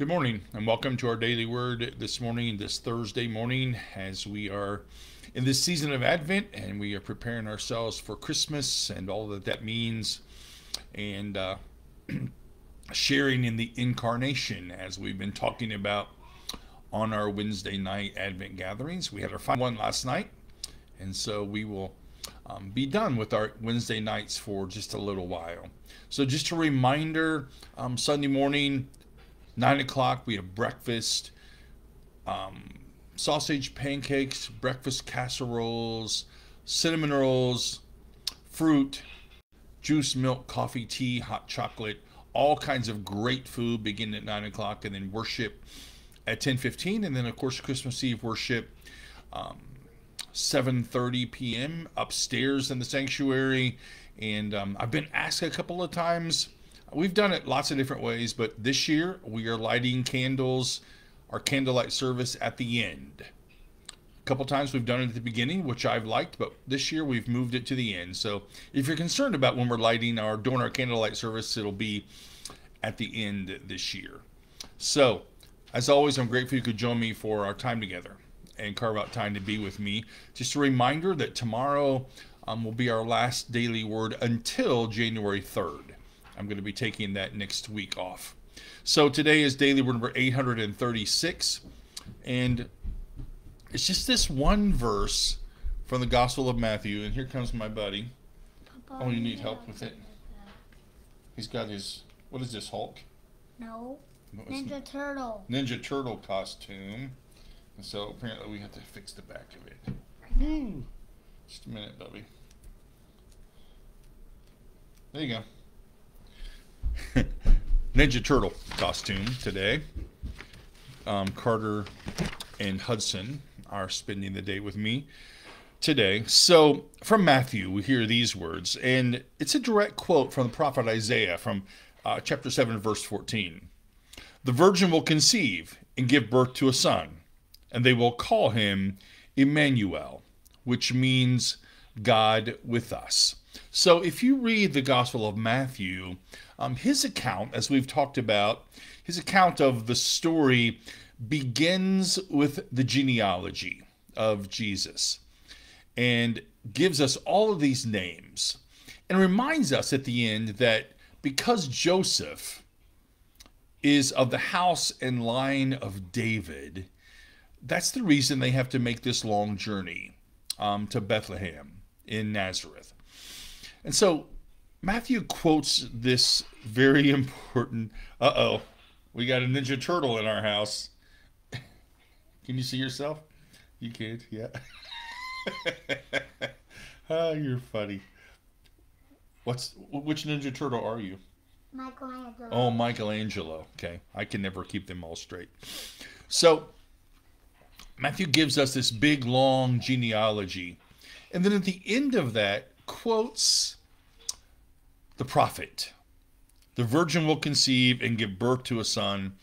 Good morning and welcome to our daily word this morning, this Thursday morning, as we are in this season of Advent and we are preparing ourselves for Christmas and all that that means, and sharing in the incarnation as we've been talking about on our Wednesday night Advent gatherings. We had our final one last night, and so we will be done with our Wednesday nights for just a little while. So just a reminder, Sunday morning, 9 o'clock, we have breakfast, sausage pancakes, breakfast casseroles, cinnamon rolls, fruit, juice, milk, coffee, tea, hot chocolate, all kinds of great food beginning at 9 o'clock, and then worship at 10:15, and then of course Christmas Eve worship 7:30 p.m. upstairs in the sanctuary. And I've been asked a couple of times. We've done it lots of different ways, but this year we are lighting candles, our candlelight service at the end. A couple times we've done it at the beginning, which I've liked, but this year we've moved it to the end. So if you're concerned about when we're doing our candlelight service, it'll be at the end this year. So as always, I'm grateful you could join me for our time together and carve out time to be with me. Just a reminder that tomorrow will be our last daily word until January 3rd. I'm going to be taking that next week off. So today is daily word number 836, and it's just this one verse from the Gospel of Matthew. And here comes my buddy. Oh, you need help with it? He's got his, what is this, Hulk? No. Ninja Turtle. Ninja Turtle costume. And so apparently we have to fix the back of it. Just a minute, Bubby. There you go. Ninja Turtle costume today. Carter and Hudson are spending the day with me today. So from Matthew, we hear these words, and it's a direct quote from the prophet Isaiah from chapter 7, verse 14. The virgin will conceive and give birth to a son, and they will call him Emmanuel, which means God with us. So if you read the Gospel of Matthew, his account, as we've talked about, his account of the story begins with the genealogy of Jesus and gives us all of these names and reminds us at the end that because Joseph is of the house and line of David, that's the reason they have to make this long journey to Bethlehem in Nazareth. And so Matthew quotes this very important, we got a Ninja Turtle in our house. Can you see yourself? You can't, yeah. Oh, you're funny. Which Ninja Turtle are you? Michelangelo. Oh, Michelangelo. Okay, I can never keep them all straight. So Matthew gives us this big, long genealogy. And then at the end of that, quotes the prophet. The virgin will conceive and give birth to a son,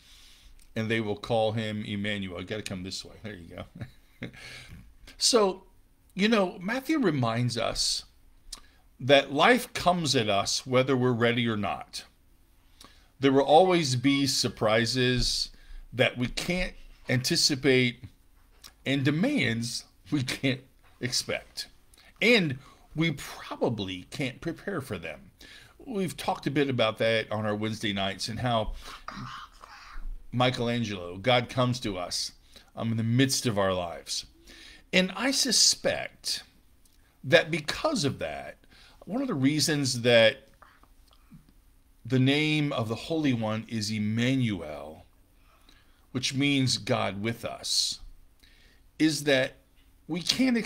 and they will call him Emmanuel. I got to come this way. There you go. So, Matthew reminds us that life comes at us whether we're ready or not. There will always be surprises that we can't anticipate and demands we can't expect. And we probably can't prepare for them. We've talked a bit about that on our Wednesday nights and how Michelangelo, God comes to us in the midst of our lives. And I suspect that because of that, one of the reasons that the name of the Holy One is Emmanuel, which means God with us, is that we can't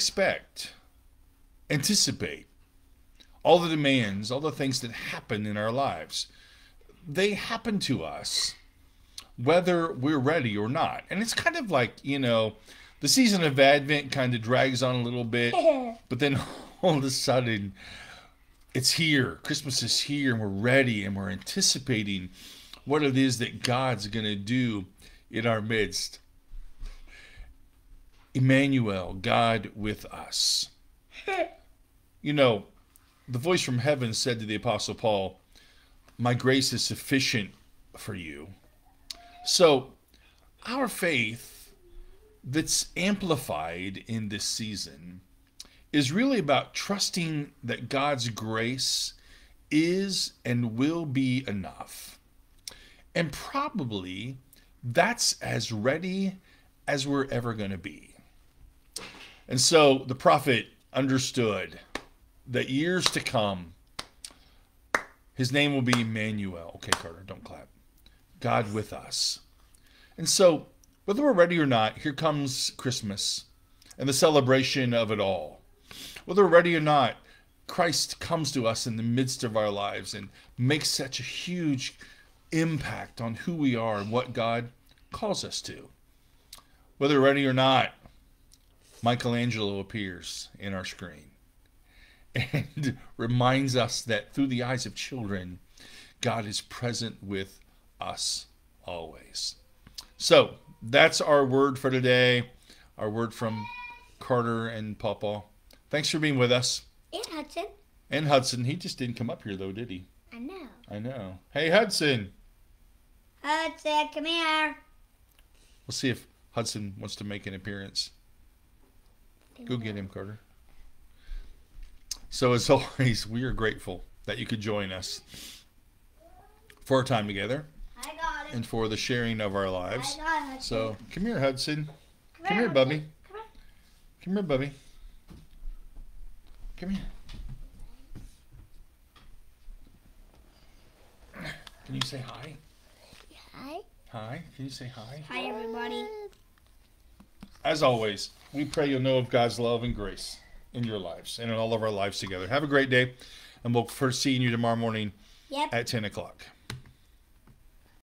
anticipate all the demands, all the things that happen in our lives. They happen to us whether we're ready or not. And it's kind of like, the season of Advent kind of drags on a little bit, but then all of a sudden it's here. Christmas is here, and we're ready, and we're anticipating what it is that God's going to do in our midst. Emmanuel, God with us. The voice from heaven said to the Apostle Paul, my grace is sufficient for you. So, our faith that's amplified in this season is really about trusting that God's grace is and will be enough. And probably that's as ready as we're ever going to be. And so the prophet understood that years to come, his name will be Emmanuel. Okay, Carter, don't clap. God with us. And so, whether we're ready or not, here comes Christmas and the celebration of it all. Whether we're ready or not, Christ comes to us in the midst of our lives and makes such a huge impact on who we are and what God calls us to. Whether we're ready or not, Michelangelo appears in our screen and reminds us that through the eyes of children, God is present with us always. So that's our word for today, our word from Carter and Pawpaw. Thanks for being with us. And Hudson. And Hudson. He just didn't come up here, though, did he? I know. I know. Hey, Hudson. Hudson, come here. We'll see if Hudson wants to make an appearance. Go get him, Carter. So, as always, we are grateful that you could join us for our time together I got it. and for the sharing of our I lives. got it, Hudson. So, come here, Hudson. Come here, Hudson. Bubby. Come here. Come here, Bubby. Come here. Can you say hi? Hi. Hi. Can you say hi? Hi, everybody. As always, we pray you'll know of God's love and grace in your lives and in all of our lives together. Have a great day, and we'll look forward to seeing you tomorrow morning Yep. at 10 o'clock.